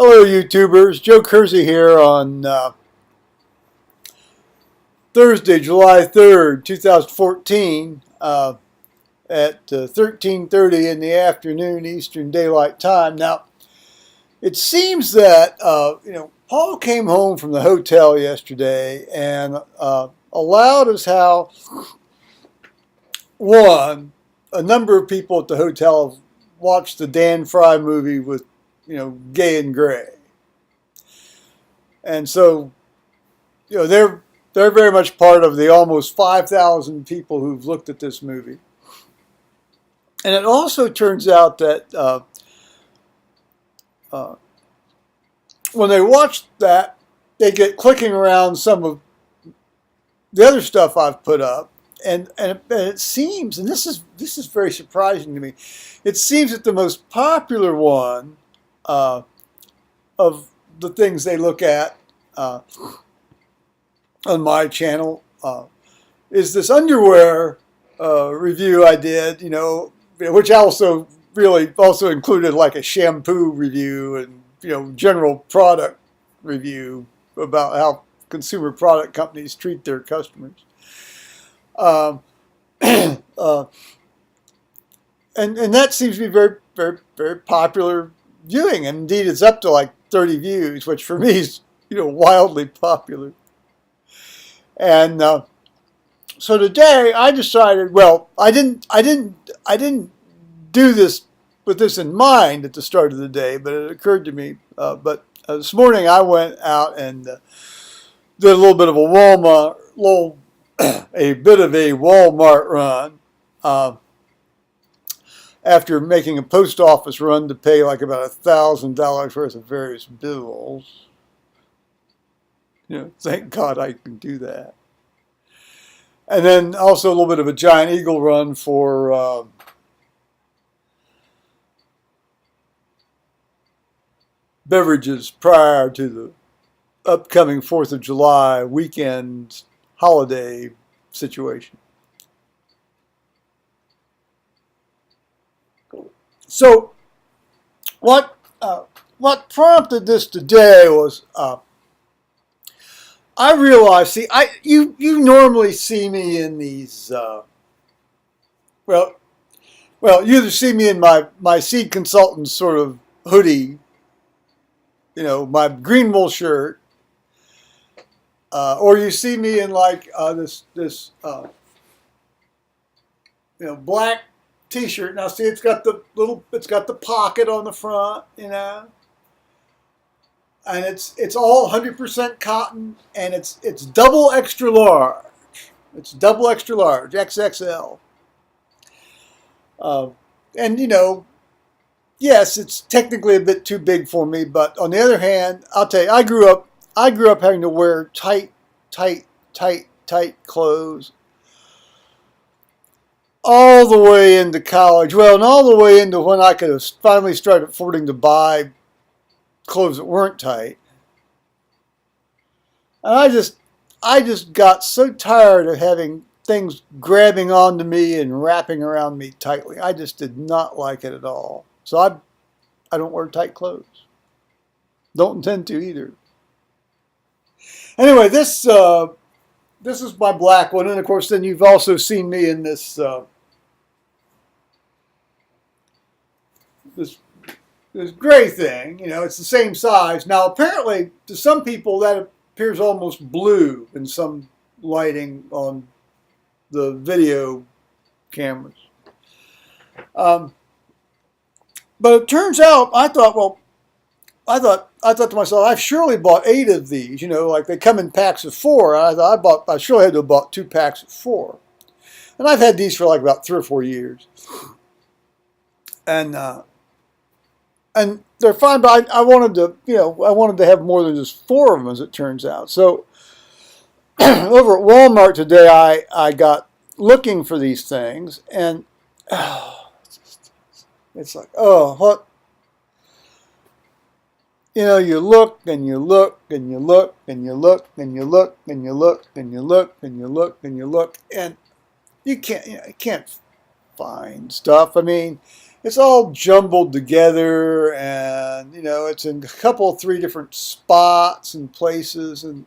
Hello, YouTubers. Joe Kersey here on Thursday, July 3rd, 2014 at 13:30 in the afternoon Eastern Daylight Time. Now, it seems that, Paul came home from the hotel yesterday and allowed us how, one, a number of people at the hotel have watched the Dan Fry movie with, Gay and Gray. And so, they're very much part of the almost 5,000 people who've looked at this movie. And it also turns out that when they watch that, they get clicking around some of the other stuff I've put up, and it seems, and this is very surprising to me, it seems that the most popular one of the things they look at on my channel is this underwear review I did, which also included like a shampoo review and general product review about how consumer product companies treat their customers. And that seems to be very, very, very popular viewing. And indeed, it's up to like 30 views, which for me is, wildly popular. And so today I decided, well, I didn't do this with this in mind at the start of the day, but it occurred to me. But this morning I went out and did a little bit of a Walmart run. After making a post office run to pay like about $1,000 worth of various bills. Thank God I can do that. And then also a little bit of a giant eagle run for beverages prior to the upcoming 4th of July weekend holiday situation. So what prompted this today was I realized, you normally see me in these, you either see me in my seed consultant sort of hoodie, my green wool shirt, or you see me in like this black T-shirt. Now see, it's got the pocket on the front, and it's all 100% cotton, and it's double extra large. It's double extra large, XXL. And yes, it's technically a bit too big for me, but on the other hand, I'll tell you, I grew up having to wear tight clothes all the way into college. Well, and all the way into when I could have finally started affording to buy clothes that weren't tight. And I just got so tired of having things grabbing onto me and wrapping around me tightly. I just did not like it at all. So I don't wear tight clothes. Don't intend to either. Anyway, this is my black one, and of course then you've also seen me in this this gray thing. It's the same size. Now apparently to some people that appears almost blue in some lighting on the video cameras. But it turns out I thought to myself, I've surely bought 8 of these, like they come in packs of 4. And I surely had to have bought 2 packs of 4. And I've had these for like about 3 or 4 years. And they're fine, but I wanted to have more than just 4 of them, as it turns out. So over at Walmart today, I got looking for these things, and it's like, what? You look and you look and you look and you look and you look and you look and you look and you look and you look, and you can't find stuff. I mean, it's all jumbled together, and you know, it's in a couple, 3 different spots and places. And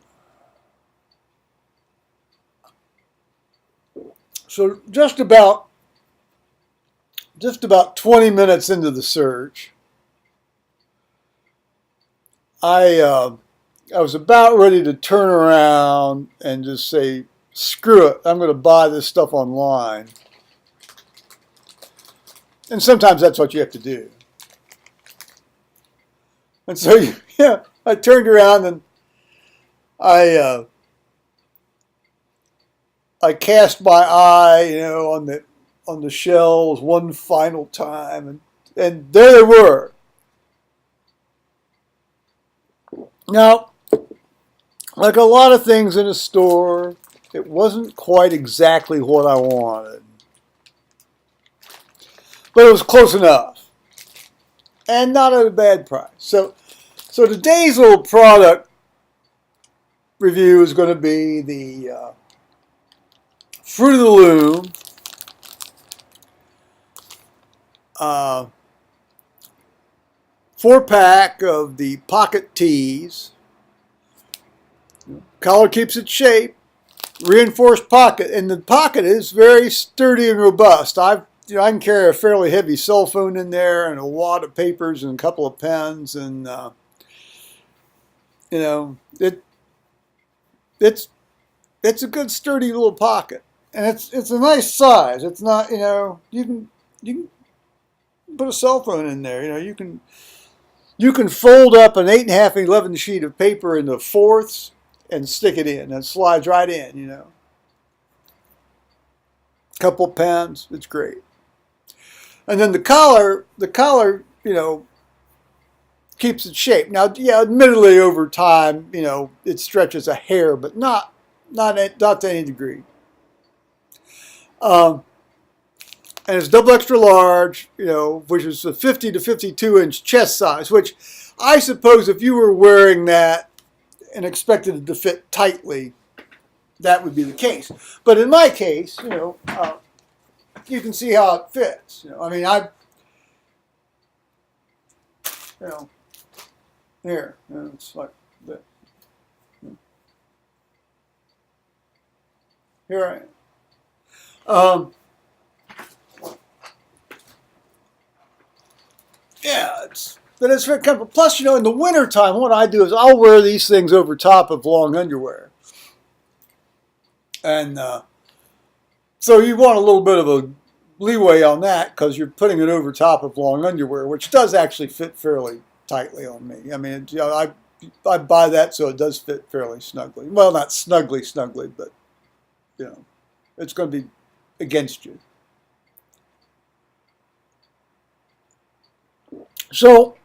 so just about 20 minutes into the search, I was about ready to turn around and just say, screw it, I'm going to buy this stuff online. And sometimes that's what you have to do. And so, yeah, I turned around and I cast my eye, you know, on the shelves one final time, and there they were. Now, like a lot of things in a store, it wasn't quite exactly what I wanted, but it was close enough, and not at a bad price. So today's little product review is going to be the Fruit of the Loom 4-pack of the Pocket Tees. Collar keeps its shape, reinforced pocket, and the pocket is very sturdy and robust. I can carry a fairly heavy cell phone in there and a wad of papers and a couple of pens, and you know, it's a good sturdy little pocket, and it's a nice size. It's not, you know, you can put a cell phone in there. You know, you can fold up an 8.5 and 11 sheet of paper into fourths and stick it in, and it slides right in. You know, couple pens, it's great. And then the collar, you know, keeps its shape. Now, yeah, admittedly, over time, you know, it stretches a hair, but not to any degree. And it's double extra large, you know, which is a 50 to 52 inch chest size, which I suppose if you were wearing that and expected it to fit tightly, that would be the case. But in my case, you know, you can see how it fits. You know, I mean, you know, here, you know, it's like that. Here I am. Yeah, but it's very comfortable. Plus, you know, in the wintertime, what I do is I'll wear these things over top of long underwear. And so you want a little bit of a leeway on that because you're putting it over top of long underwear, which does actually fit fairly tightly on me. I mean, you know, I buy that so it does fit fairly snugly. Well, not snugly, but, you know, it's going to be against you. So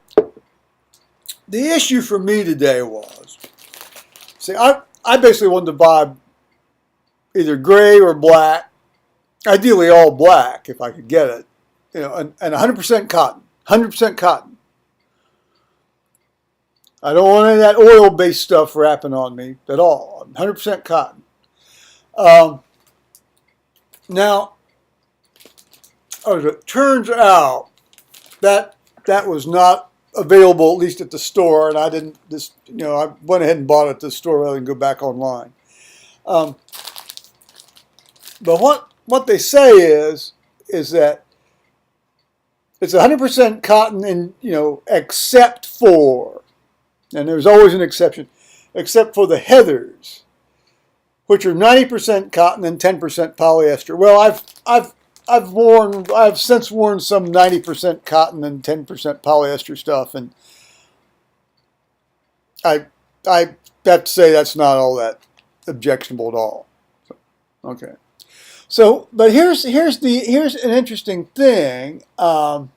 the issue for me today was, see, I basically wanted to buy either gray or black, ideally all black if I could get it, you know, and 100% cotton, 100% cotton. I don't want any of that oil-based stuff wrapping on me at all. 100% cotton. Now, as it turns out, that was not available, at least at the store, and I didn't just, you know, I went ahead and bought it at the store rather than go back online. But what they say is that it's 100% cotton, and you know, except for, and there's always an exception, except for the heathers, which are 90% cotton and 10% polyester. Well, I've since worn some 90% cotton and 10% polyester stuff, and I have to say that's not all that objectionable at all. So, okay. So, but here's an interesting thing. Now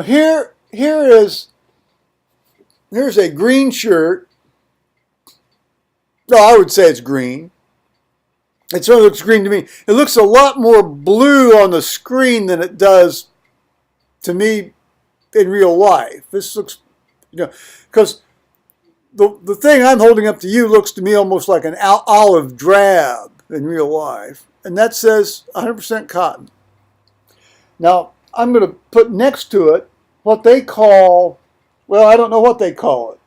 here's a green shirt. No, I would say it's green. It sort of looks green to me. It looks a lot more blue on the screen than it does to me in real life. This looks, you know, because the thing I'm holding up to you looks to me almost like an olive drab in real life. And that says 100% cotton. Now, I'm going to put next to it what they call, well, I don't know what they call it.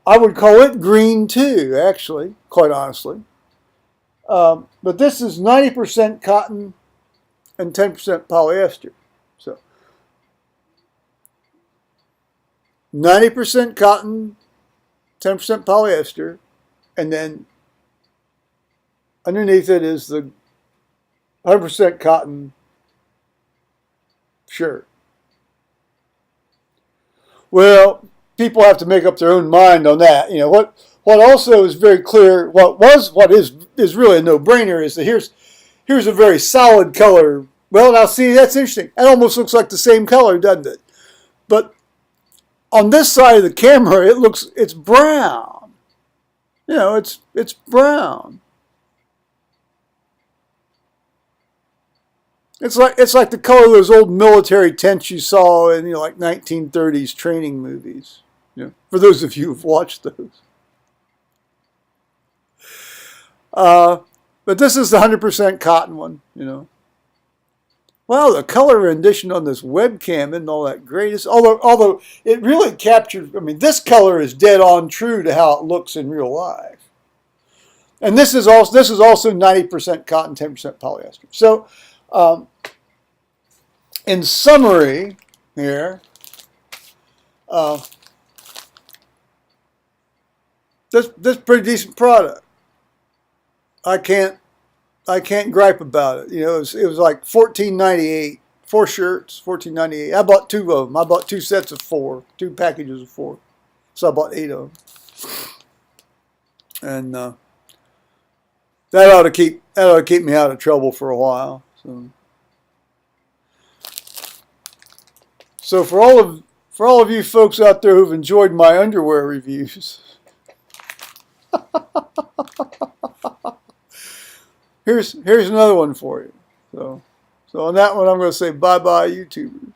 I would call it green too, actually, quite honestly. But this is 90% cotton and 10% polyester. So 90% cotton, 10% polyester, and then underneath it is the 100% cotton shirt. Well, people have to make up their own mind on that. You know what also is very clear. What is really a no-brainer is that here's a very solid color. Well, now see, that's interesting. It almost looks like the same color, doesn't it? But on this side of the camera, it's brown. You know, it's brown. It's like the color of those old military tents you saw in like 1930s training movies. You know, for those of you who've watched those. But this is the 100% cotton one. You know. Well, the color rendition on this webcam isn't all that great. Although it really captures. I mean, this color is dead on true to how it looks in real life. And this is also 90% cotton, 10% polyester. So. In summary, here, this pretty decent product. I can't gripe about it. You know, it was like $14.98, 4 shirts, $14.98. I bought 2 of them. I bought 2 sets of 4, 2 packages of 4, so I bought 8 of them. And that ought to keep me out of trouble for a while. So for all of you folks out there who've enjoyed my underwear reviews, here's another one for you. So on that one, I'm going to say bye-bye, YouTubers.